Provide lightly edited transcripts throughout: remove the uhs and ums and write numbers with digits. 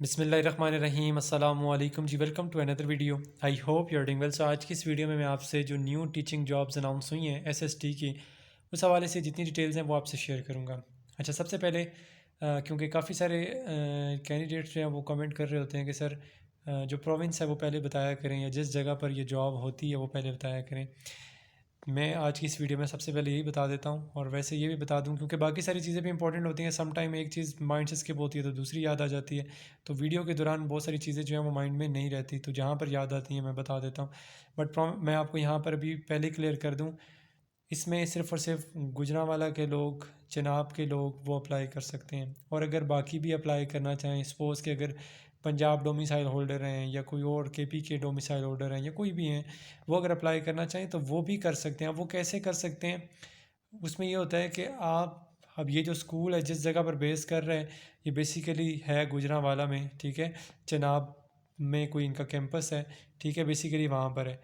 बिस्मिल्लाहिर्रहमानिर्रहीम अस्सलामु अलैकुम जी। Welcome to another video. I hope you are doing well. So आज की इस वीडियो में मैं आपसे जो न्यू टीचिंग जॉब्स अनाउंस हुई हैं एसएसटी की, उस हवाले से जितनी डिटेल्स हैं वो आपसे शेयर करूँगा। अच्छा, सबसे पहले क्योंकि काफ़ी सारे कैंडिडेट्स जो हैं वो कमेंट कर रहे होते हैं कि सर जो प्रोविंस है वो पहले बताया करें, या जिस जगह पर ये जॉब होती है वो पहले बताया करें। मैं आज की इस वीडियो में सबसे पहले यही बता देता हूँ, और वैसे ये भी बता दूँ क्योंकि बाकी सारी चीज़ें भी इंपॉर्टेंट होती हैं। सम टाइम एक चीज़ माइंड से स्किप होती है तो दूसरी याद आ जाती है। तो वीडियो के दौरान बहुत सारी चीज़ें जो हैं वो माइंड में नहीं रहती, तो जहाँ पर याद आती हैं मैं बता देता हूँ। बट मैं आपको यहाँ पर अभी पहले क्लियर कर दूँ, इसमें सिर्फ़ और सिर्फ गुजरांवाला के लोग, चनाब के लोग वो अप्लाई कर सकते हैं। और अगर बाकी भी अप्लाई करना चाहें, सपोज़ कि अगर पंजाब डोमिसाइल होल्डर हैं या कोई और केपी के डोमिसाइल होल्डर हैं या कोई भी हैं, वो अगर अप्लाई करना चाहें तो वो भी कर सकते हैं। अब वो कैसे कर सकते हैं, उसमें ये होता है कि आप, अब ये जो स्कूल है जिस जगह पर बेस कर रहे हैं, ये बेसिकली है गुजरांवाला में, ठीक है। चनाब में कोई इनका कैंपस है, ठीक है, बेसिकली वहाँ पर है।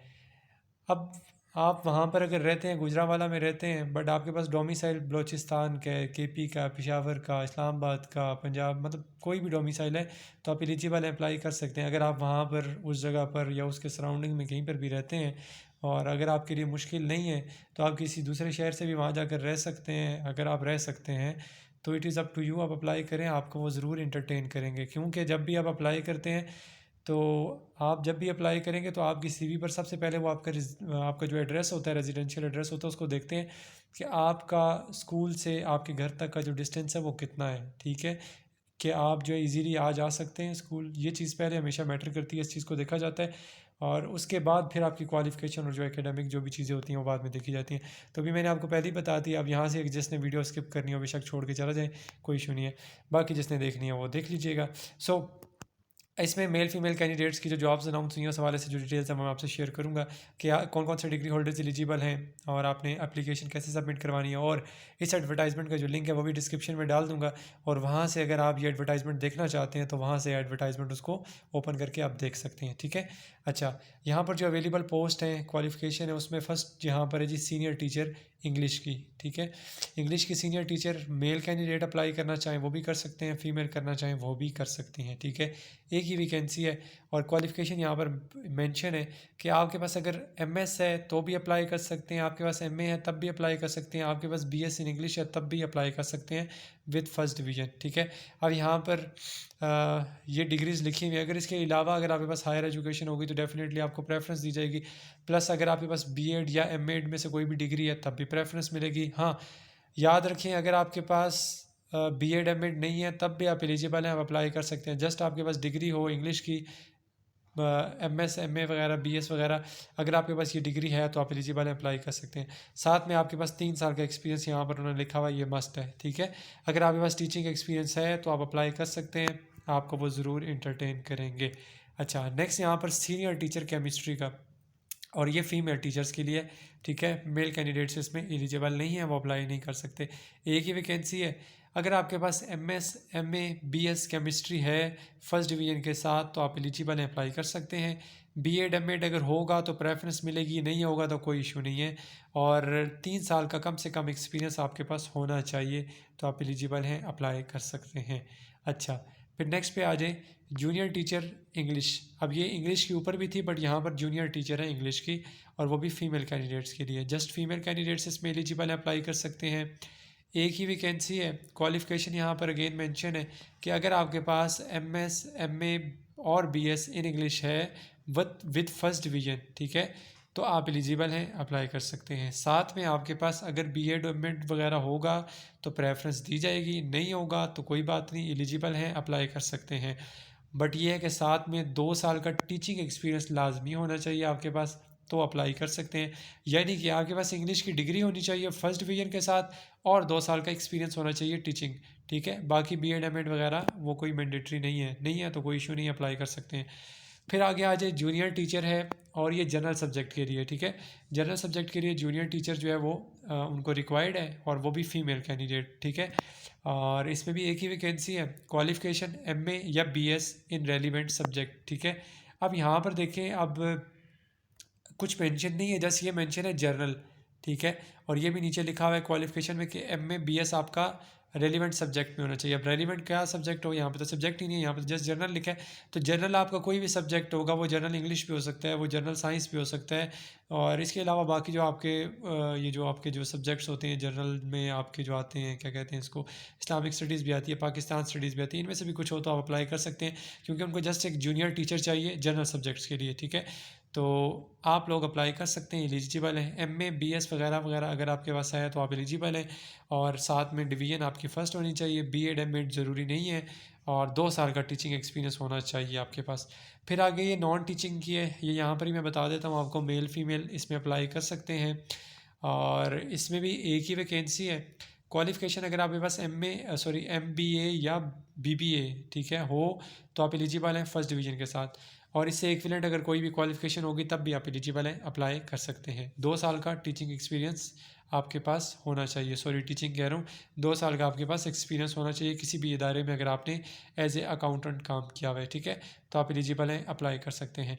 अब आप वहाँ पर अगर रहते हैं, गुजरांवाला में रहते हैं, बट आपके पास डोमिसाइल बलूचिस्तान का है, केपी का, पेशावर का, इस्लामाबाद का, पंजाब, मतलब कोई भी डोमिसाइल है, तो आप एलिजिबल अप्लाई कर सकते हैं। अगर आप वहाँ पर उस जगह पर या उसके सराउंडिंग में कहीं पर भी रहते हैं, और अगर आपके लिए मुश्किल नहीं है तो आप किसी दूसरे शहर से भी वहाँ जाकर रह सकते हैं। अगर आप रह सकते हैं तो it is up to you, आप अप्लाई करें, आपको वो ज़रूर इंटरटेन करेंगे। क्योंकि जब भी आप अप्लाई करते हैं, तो आप जब भी अप्लाई करेंगे तो आपकी सीवी पर सबसे पहले वो आपका जो एड्रेस होता है, रेजिडेंशियल एड्रेस होता है, उसको देखते हैं कि आपका स्कूल से आपके घर तक का जो डिस्टेंस है वो कितना है, ठीक है। कि आप जो है इजीली आ जा सकते हैं स्कूल, ये चीज़ पहले हमेशा मैटर करती है, इस चीज़ को देखा जाता है। और उसके बाद फिर आपकी क्वालिफ़िकेशन और जो एकेडमिक जो भी चीज़ें होती हैं वो बाद में देखी जाती हैं। तो अभी मैंने आपको पहले ही बता दी। अब यहाँ से जिसने वीडियो स्किप करनी हो बेशक छोड़ के चला जाए, कोई इशू नहीं है। बाकी जिसने देखनी है वो देख लीजिएगा। सो इसमें मेल फीमेल कैंडिडेट्स की जो जॉब्स अनाउंस हुई हैं उस हवाले से जो डिटेल्स हैं मैं आपसे शेयर करूंगा कि कौन कौन से डिग्री होल्डर्स एलिजिबल हैं, और आपने एप्लीकेशन कैसे सबमिट करवानी है। और इस एडवर्टाइजमेंट का जो लिंक है वो भी डिस्क्रिप्शन में डाल दूंगा, और वहाँ से अगर आप ये एडवर्टाइजमेंट देखना चाहते हैं तो वहाँ से एडवर्टाइजमेंट उसको ओपन करके आप देख सकते हैं, ठीक है। अच्छा, यहाँ पर जो अवेलेबल पोस्ट हैं, क्वालिफिकेशन है, उसमें फ़र्स्ट यहाँ पर है जी सीनियर टीचर इंग्लिश की, ठीक है। इंग्लिश की senior teacher male candidate apply करना चाहें वो भी कर सकते हैं, फीमेल करना चाहें वो भी कर सकती हैं, ठीक है। एक ही वैकेंसी है। और क्वालिफ़िकेशन यहाँ पर मेंशन है कि आपके पास अगर एमएस है तो भी अप्लाई कर सकते हैं, आपके पास एमए है तब भी अप्लाई कर सकते हैं, आपके पास बीएस इन इंग्लिश है तब भी अप्लाई कर सकते हैं विद फर्स्ट डिवीज़न, ठीक है। अब यहाँ पर ये डिग्रीज़ लिखी हुई है। अगर इसके अलावा अगर आपके पास हायर एजुकेशन होगी तो डेफिनेटली आपको प्रेफरेंस दी जाएगी। प्लस अगर आपके पास बीएड या एमएड में से कोई भी डिग्री है तब भी प्रेफरेंस मिलेगी। हाँ, याद रखें, अगर आपके पास बी एड एम एड नहीं है तब भी आप एलिजिबल हैं, आप अप्लाई कर सकते हैं। जस्ट आपके पास डिग्री हो इंग्लिश की, एम एस एम ए वगैरह बी एस वगैरह, अगर आपके पास ये डिग्री है तो आप एलिजिबल हैं, अप्लाई कर सकते हैं। साथ में आपके पास 3 साल का एक्सपीरियंस यहाँ पर उन्होंने लिखा हुआ है, ये मस्ट है, ठीक है। अगर आपके पास टीचिंग एक्सपीरियंस है तो आप अप्लाई कर सकते हैं, आपको वो ज़रूर इंटरटेन करेंगे। अच्छा, नेक्स्ट यहाँ पर सीनियर टीचर केमिस्ट्री का, और ये फ़ीमेल टीचर्स के लिए, ठीक है। मेल कैंडिडेट्स इसमें एलिजिबल नहीं है, वो अप्लाई नहीं कर सकते। एक ही वैकेंसी है। अगर आपके पास एमएस एमए बीएस केमिस्ट्री है फर्स्ट डिवीज़न के साथ तो आप एलिजिबल हैं, अप्लाई कर सकते हैं। बीएड एमएड अगर होगा तो प्रेफरेंस मिलेगी, नहीं होगा तो कोई इशू नहीं है। और 3 साल का कम से कम एक्सपीरियंस आपके पास होना चाहिए, तो आप एलिजिबल हैं, अप्लाई कर सकते हैं। अच्छा, फिर नेक्स्ट पे आ जाए, जूनियर टीचर इंग्लिश। अब ये इंग्लिश के ऊपर भी थी बट यहाँ पर जूनियर टीचर है इंग्लिश की, और वो भी फीमेल कैंडिडेट्स के लिए। जस्ट फीमेल कैंडिडेट्स इसमें एलिजिबल अप्लाई कर सकते हैं। एक ही वैकेंसी है। क्वालिफ़िकेशन यहाँ पर अगेन मेंशन है कि अगर आपके पास एमएस एमए और बीएस इन इंग्लिश है विद फर्स्ट डिवीजन, ठीक है, तो आप एलिजिबल हैं, अप्लाई कर सकते हैं। साथ में आपके पास अगर बीएड एमएड वगैरह होगा तो प्रेफरेंस दी जाएगी, नहीं होगा तो कोई बात नहीं, एलिजिबल हैं, अप्लाई कर सकते हैं। बट ये है कि साथ में 2 साल का टीचिंग एक्सपीरियंस लाजमी होना चाहिए आपके पास, तो अप्लाई कर सकते हैं। यानी कि आपके पास इंग्लिश की डिग्री होनी चाहिए फर्स्ट डिवीजन के साथ, और 2 साल का एक्सपीरियंस होना चाहिए टीचिंग, ठीक है। बाकी बी एड एम एड वगैरह वो कोई मैंडेटरी नहीं है तो कोई इशू नहीं, अप्लाई कर सकते हैं। फिर आगे आ जाए, जूनियर टीचर है, और ये जनरल सब्जेक्ट के लिए, ठीक है। जनरल सब्जेक्ट के लिए जूनियर टीचर जो है वो उनको रिक्वायर्ड है, और वो भी फीमेल कैंडिडेट, ठीक है। और इसमें भी एक ही वैकेंसी है। क्वालिफ़िकेशन एमए या बीएस इन रेलिवेंट सब्जेक्ट, ठीक है। अब यहाँ पर देखें, अब कुछ मेंशन नहीं है, जस्ट ये मेंशन है जनरल, ठीक है। और ये भी नीचे लिखा हुआ है क्वालिफ़िकेशन में कि एमए बीएस आपका रेलिवेंट सब्जेक्ट में होना चाहिए। अब रेलिवेंट क्या सब्जेक्ट हो, यहाँ पे तो सब्जेक्ट ही नहीं है, यहाँ पे तो जस्ट जनरल लिखा है। तो जनरल आपका कोई भी सब्जेक्ट होगा, वो जनरल इंग्लिश भी हो सकता है, वो जनरल साइंस भी हो सकता है। और इसके अलावा बाकी जो आपके ये जो आपके जो सब्जेक्ट्स होते हैं जनरल में आपके जो आते हैं, क्या कहते हैं इसको, इस्लामिक स्टडीज़ भी आती है, पाकिस्तान स्टडीज़ भी आती है, इनमें से भी कुछ हो तो आप अप्लाई कर सकते हैं, क्योंकि उनको जस्ट एक जूनियर टीचर चाहिए जनरल सब्जेक्ट्स के लिए, ठीक है। तो आप लोग अप्लाई कर सकते हैं, एलिजिबल हैं। एमए बीएस वगैरह वगैरह अगर आपके पास है तो आप एलिजिबल हैं, और साथ में डिवीज़न आपकी फ़र्स्ट होनी चाहिए। बीएड एमएड ज़रूरी नहीं है, और 2 साल का टीचिंग एक्सपीरियंस होना चाहिए आपके पास। फिर आगे ये नॉन टीचिंग की है, ये यहाँ पर ही मैं बता देता हूँ आपको, मेल फीमेल इसमें अप्लाई कर सकते हैं, और इसमें भी एक ही वैकेंसी है। क्वालिफ़िकेशन अगर आपके पास एमबीए या बीबीए, ठीक है, हो तो आप एलिजिबल हैं फर्स्ट डिवीज़न के साथ, और इससे इक्विवेलेंट अगर कोई भी क्वालिफ़िकेशन होगी तब भी आप एलिजिबल हैं, अप्लाई कर सकते हैं। 2 साल का टीचिंग एक्सपीरियंस आपके पास होना चाहिए, टीचिंग कह रहा हूँ, 2 साल का आपके पास एक्सपीरियंस होना चाहिए किसी भी इदारे में, अगर आपने एज ए अकाउंटेंट काम किया हुआ है, ठीक है, तो आप एलिजिबल हैं, अप्लाई कर सकते हैं।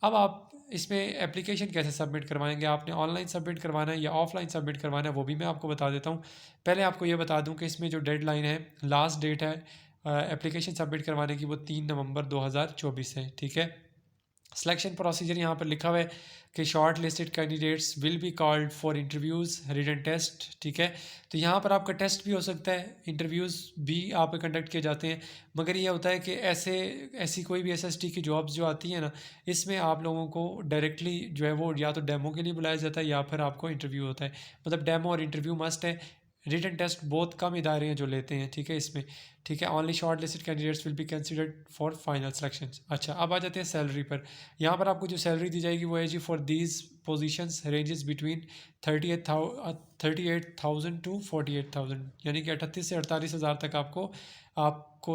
अब आप इसमें एप्लीकेशन कैसे सबमिट करवाएंगे, आपने ऑनलाइन सबमिट करवाना है या ऑफलाइन सबमिट करवाना है, वो भी मैं आपको बता देता हूँ। पहले आपको ये बता दूँ कि इसमें जो डेडलाइन है, लास्ट डेट है एप्लीकेशन सबमिट करवाने की, वो 3 नवंबर 2024 है, ठीक है। सिलेक्शन प्रोसीजर यहाँ पर लिखा हुआ है कि shortlisted candidates will be called for interviews written test, ठीक है। तो यहाँ पर आपका टेस्ट भी हो सकता है, इंटरव्यूज़ भी आप कंडक्ट किए जाते हैं, मगर ये होता है कि ऐसी कोई भी एसएसटी की जॉब्स जो आती हैं ना, इसमें आप लोगों को डायरेक्टली जो है वो या तो डेमो के लिए बुलाया जाता है या फिर आपको इंटरव्यू होता है, मतलब डेमो और इंटरव्यू मस्ट है। रिटन टेस्ट बहुत कम इदारे हैं जो लेते हैं, ठीक है, इसमें, ठीक है। Only short listed candidates will be considered for final selection. अच्छा, अब आ जाते हैं सैलरी पर। यहाँ पर आपको जो सैलरी दी जाएगी वो है जी, for these positions ranges between 38,000 to 48,000, यानी कि 38 से 48 हज़ार तक आपको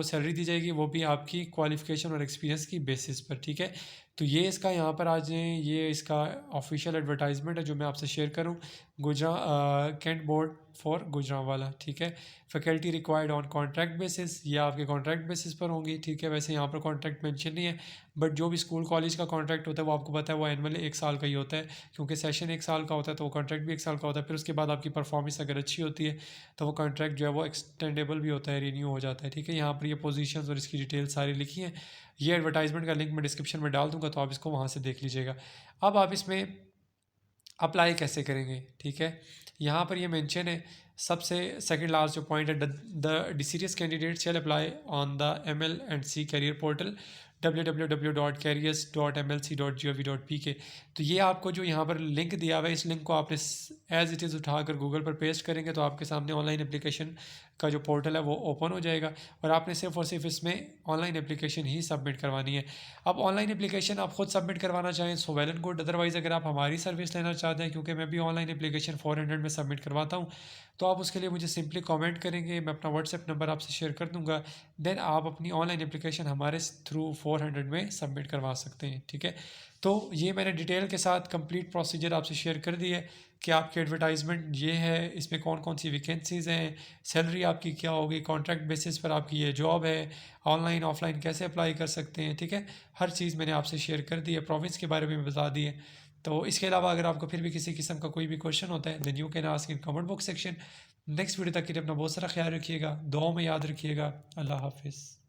सैलरी दी जाएगी, वो भी आपकी क्वालिफिकेशन और एक्सपीरियंस की बेसिस पर, ठीक है। तो ये इसका यहाँ पर आ जाए, ये इसका ऑफिशियल एडवर्टाइजमेंट है जो मैं आपसे शेयर करूँ, कैंट बोर्ड फॉर गुजरांवाला, ठीक है। Faculty required on contract basis, ये आपके कॉन्ट्रैक्ट बेसिस पर होंगी, ठीक है। वैसे यहाँ पर कॉन्ट्रैक्ट मेंशन नहीं है, बट जो भी स्कूल कॉलेज का कॉन्ट्रैक्ट होता है वो आपको पता है वो एनुअल 1 साल का ही होता है, क्योंकि सेशन 1 साल का होता है, तो वो कॉन्ट्रैक्ट भी 1 साल का होता है। फिर उसके बाद आपकी परफॉर्मेंस अगर अच्छी होती है तो वो कॉन्ट्रैक्ट जो है वो एक्सटेंडेबल भी होता है, रिन्यू हो जाता है, ठीक है। यहाँ पर ये पोजीशंस और इसकी डिटेल सारी लिखी हैं। ये एडवर्टाइजमेंट का लिंक मैं डिस्क्रिप्शन में डाल दूँगा, तो आप इसको वहाँ से देख लीजिएगा। अब आप इसमें अप्लाई कैसे करेंगे, ठीक है। यहाँ पर ये मेंशन है, सबसे सेकंड लास्ट जो पॉइंट है, the desirous candidate shall apply on the ML&C career portal www.careers.mlc.gov.pk। तो ये आपको जो यहाँ पर लिंक दिया हुआ है, इस लिंक को आपने एज इट इज़ उठाकर गूगल पर पेस्ट करेंगे तो आपके सामने ऑनलाइन एप्लीकेशन का जो पोर्टल है वो ओपन हो जाएगा, और आपने सिर्फ और सिर्फ इसमें ऑनलाइन एप्लीकेशन ही सबमिट करवानी है। अब ऑनलाइन एप्लीकेशन आप खुद सबमिट करवाना चाहें so well and good, otherwise अगर आप हमारी सर्विस लेना चाहते हैं, क्योंकि मैं भी ऑनलाइन एप्लीकेशन 400 में सबमिट करवाता हूँ, तो आप उसके लिए मुझे सिंपली कमेंट करेंगे, मैं अपना व्हाट्सएप नंबर आपसे शेयर कर दूंगा, देन आप अपनी ऑनलाइन एप्लीकेशन हमारे थ्रू 400 में सबमिट करवा सकते हैं, ठीक है। तो ये मैंने डिटेल के साथ कंप्लीट प्रोसीजर आपसे शेयर कर दी है कि आपकी एडवर्टाइजमेंट ये है, इसमें कौन कौन सी वैकेंसीज़ हैं, सैलरी आपकी क्या होगी, कॉन्ट्रैक्ट बेसिस पर आपकी ये जॉब है, ऑनलाइन ऑफलाइन कैसे अप्लाई कर सकते हैं, ठीक है। हर चीज़ मैंने आपसे शेयर कर दी है, प्रोविंस के बारे में बता दी है। तो इसके अलावा अगर आपको फिर भी किसी किस्म का कोई भी क्वेश्चन होता है, then you can ask in comment box section. Next video तक के लिए अपना बहुत सारा ख्याल रखिएगा, दुआओं में याद रखिएगा। अल्लाह हाफिज़।